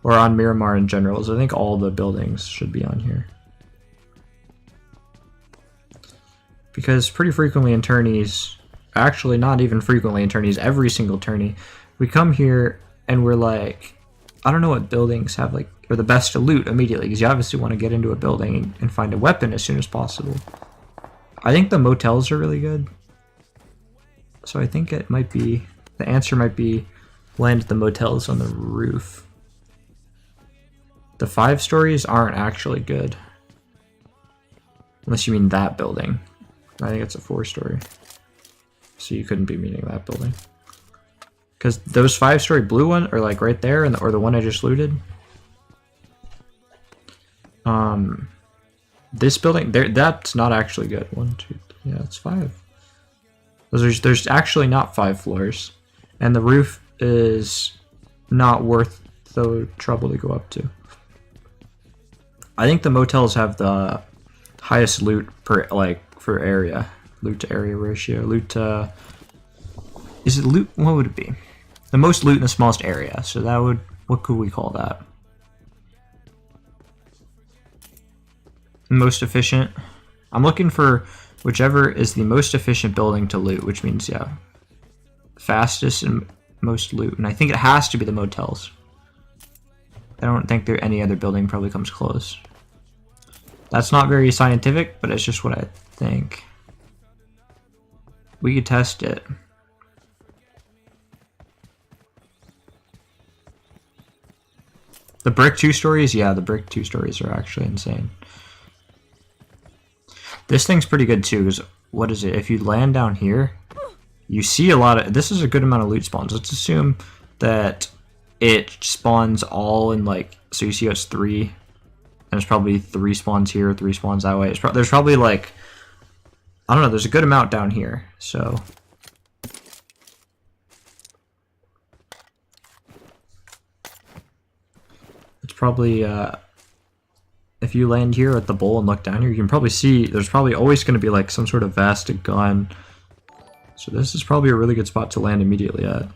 or on Miramar in general, is I think all the buildings should be on here. Because pretty frequently in tourneys, actually not even frequently in tourneys, every single tourney, we come here and we're like, I don't know what buildings have like, are the best to loot immediately, because you obviously want to get into a building and find a weapon as soon as possible. I think the motels are really good. So I think it might be, the answer might be land at the motels on the roof. The 5 stories aren't actually good. Unless you mean that building. I think it's a 4-story. So you couldn't be meaning that building. Because those 5-story blue one are like right there, or the one I just looted. This building, that's not actually good. 1, 2, 3, yeah, it's 5. There's actually not 5 floors. And the roof is not worth the trouble to go up to. I think the motels have the highest loot per, like, for area. Loot to area ratio. Loot to... Is it loot? What would it be? The most loot in the smallest area. So that would... What could we call that? Most efficient. I'm looking for whichever is the most efficient building to loot, which means, yeah, fastest and most loot. And I think it has to be the motels. I don't think there any other building probably comes close. That's not very scientific, but it's just what I think. We could test it. The brick 2 stories? Yeah, the brick 2 stories are actually insane. This thing's pretty good too, because what is it? If you land down here, you see a lot of... This is a good amount of loot spawns. Let's assume that it spawns all in like... So you see it's 3, and there's probably 3 spawns here, 3 spawns that way. There's probably like... I don't know, there's a good amount down here, so... It's probably... if you land here at the bowl and look down here, you can probably see there's probably always going to be like some sort of vast gun. So this is probably a really good spot to land immediately at.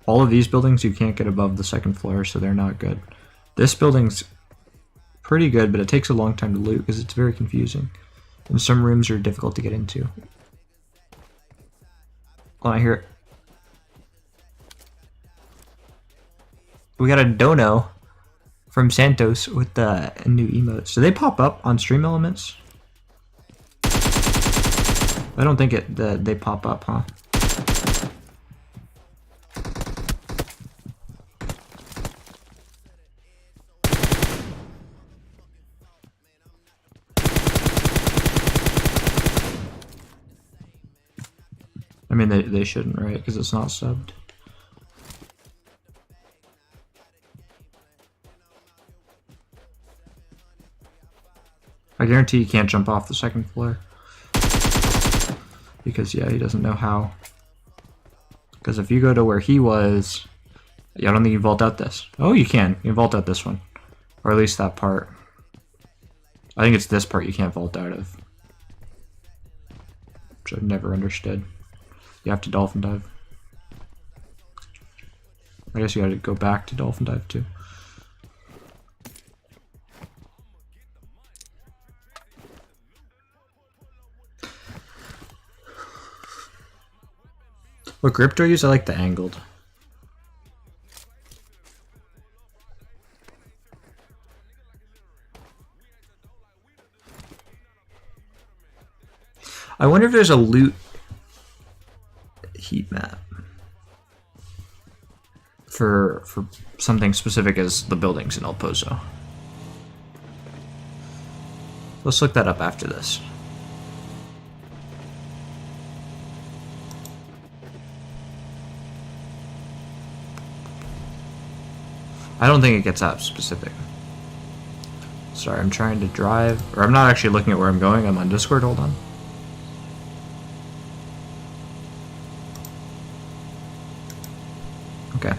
All of these buildings you can't get above the 2nd floor, so they're not good. This building's pretty good, but it takes a long time to loot because it's very confusing. And some rooms are difficult to get into. Oh, I hear it. We got a dono from Santos with the new emotes. Do they pop up on stream elements? I don't think they pop up, huh? I mean, they shouldn't, right? Because it's not subbed. I guarantee he can't jump off the 2nd floor. Because, yeah, he doesn't know how. Because if you go to where he was... Yeah, I don't think you vault out this. Oh, you can. You can vault out this one. Or at least that part. I think it's this part you can't vault out of. Which I've never understood. You have to dolphin dive. I guess you gotta go back to dolphin dive too. What grip do I use? I like the angled. I wonder if there's a loot heat map for something specific as the buildings in El Pozo. Let's look that up after this. I don't think it gets that specific. Sorry, I'm trying to drive, or I'm not actually looking at where I'm going. I'm on Discord. Hold on. Okay.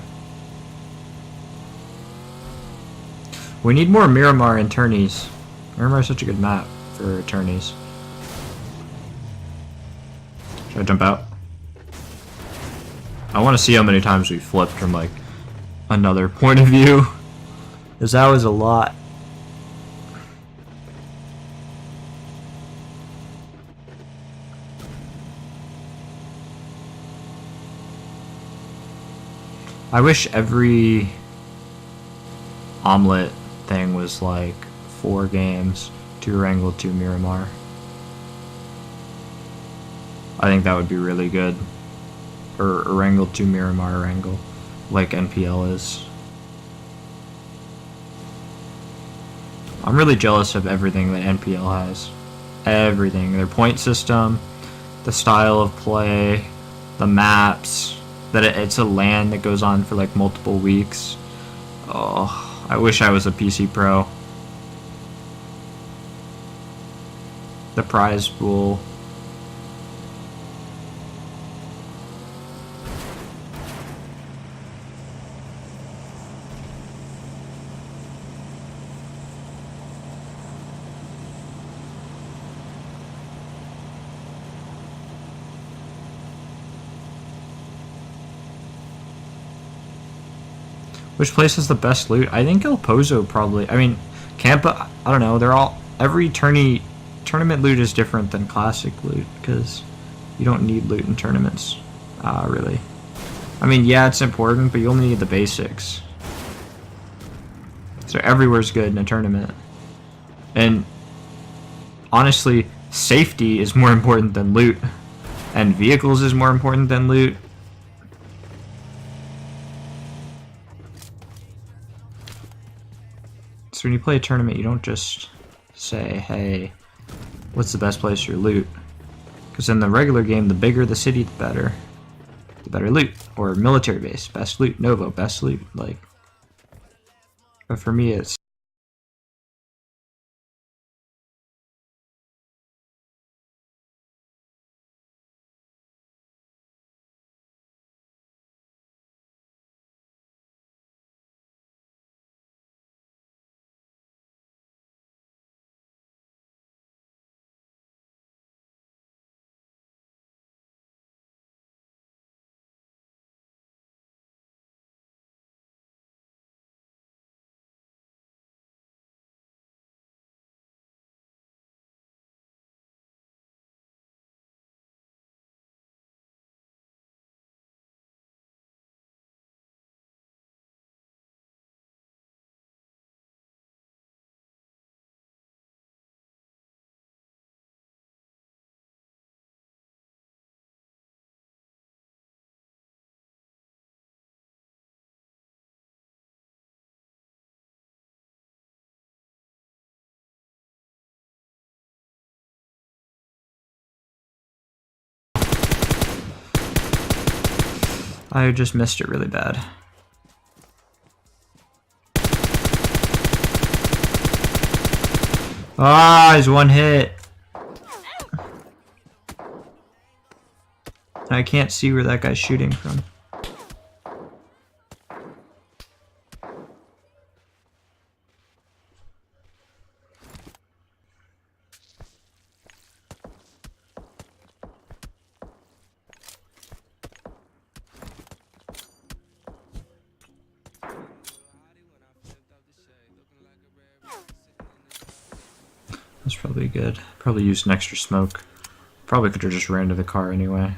We need more Miramar in tourneys. Miramar is such a good map for tourneys. Should I jump out? I want to see how many times we flipped from like another point of view, because that was a lot. I wish every omelet thing was like 4 games, 2 Wrangle, 2 Miramar. I think that would be really good. Or Wrangle, 2 Miramar, Wrangle, like NPL is. I'm really jealous of everything that NPL has. Everything. Their point system, the style of play, the maps, that it's a LAN that goes on for like multiple weeks. Oh, I wish I was a PC pro. The prize pool. Which place has the best loot? I think El Pozo probably. I mean, Campa, I don't know. They're all, every tournament loot is different than classic loot, because you don't need loot in tournaments, really. I mean, yeah, it's important, but you only need the basics. So everywhere's good in a tournament. And honestly, safety is more important than loot. And vehicles is more important than loot. So when you play a tournament, you don't just say, hey, what's the best place for loot? Because in the regular game, the bigger the city, the better. The better loot. Or military base, best loot. Novo, best loot. Like, but for me, it's I just missed it really bad. Ah, he's one hit. I can't see where that guy's shooting from. That's probably good. Probably used an extra smoke. Probably could have just ran to the car anyway.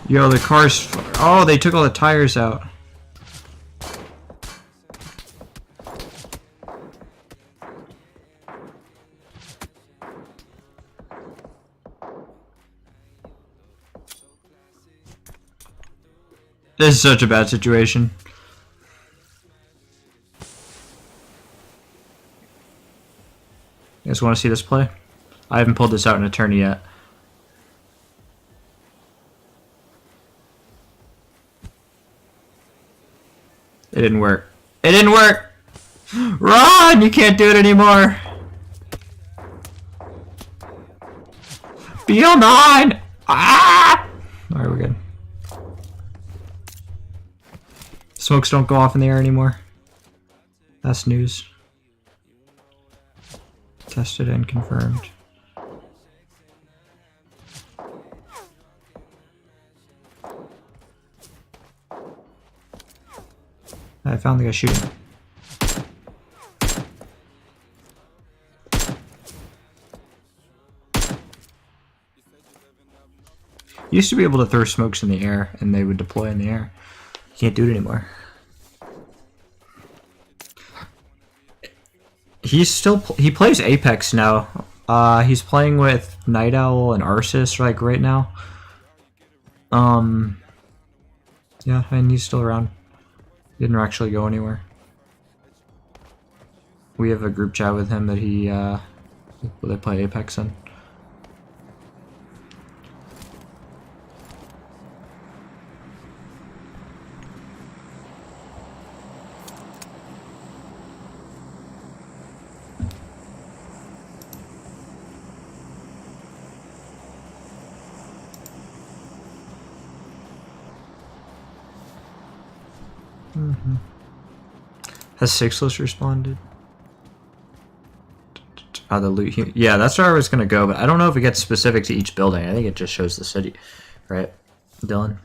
Yo, the car's... Oh, they took all the tires out. This is such a bad situation. You guys want to see this play? I haven't pulled this out in a tourney yet. It didn't work. It didn't work! Run! You can't do it anymore! Be on mine! Ah! Alright, we're good. Smokes don't go off in the air anymore. That's news. Tested and confirmed. I found the guy shooting. You used to be able to throw smokes in the air and they would deploy in the air. You can't do it anymore. He plays Apex now. He's playing with Night Owl and Arceus like right now. Yeah, and he's still around. He didn't actually go anywhere. We have a group chat with him that they play Apex in. Has Sixless responded? Oh, the loot. Yeah, that's where I was gonna go, but I don't know if it gets specific to each building. I think it just shows the city, right, Dylan?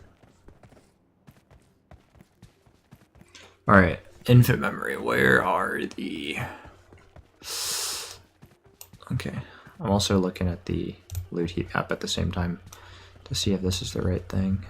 All right, infant memory. Where are the? Okay, I'm also looking at the loot heap map at the same time to see if this is the right thing.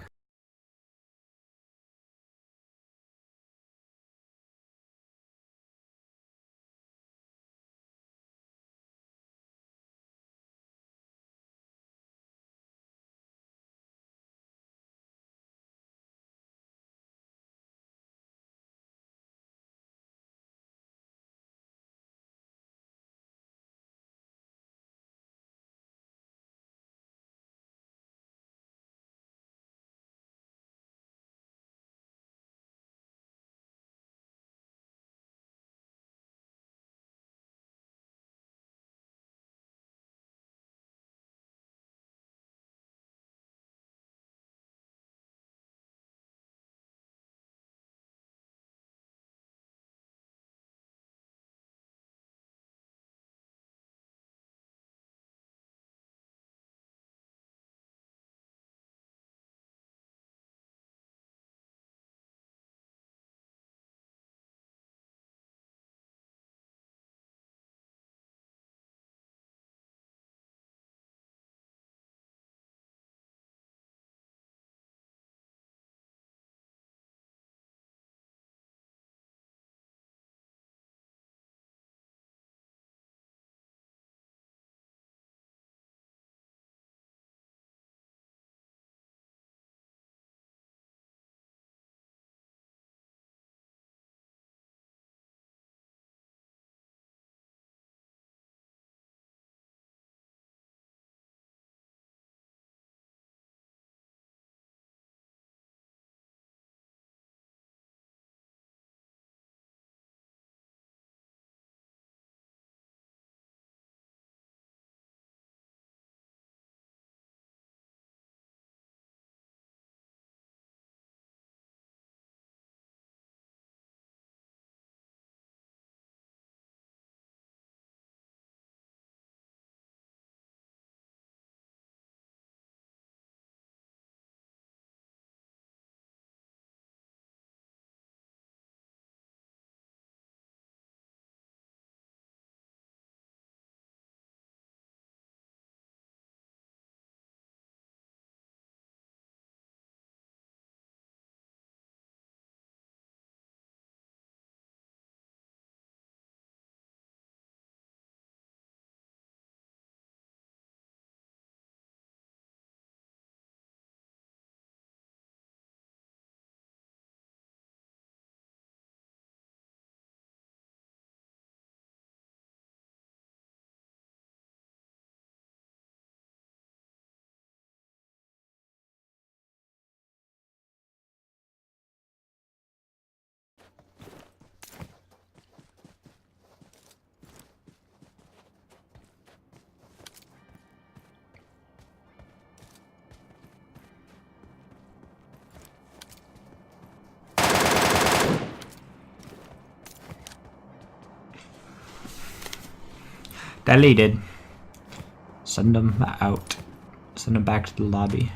Deleted. Send them out. Send them back to the lobby.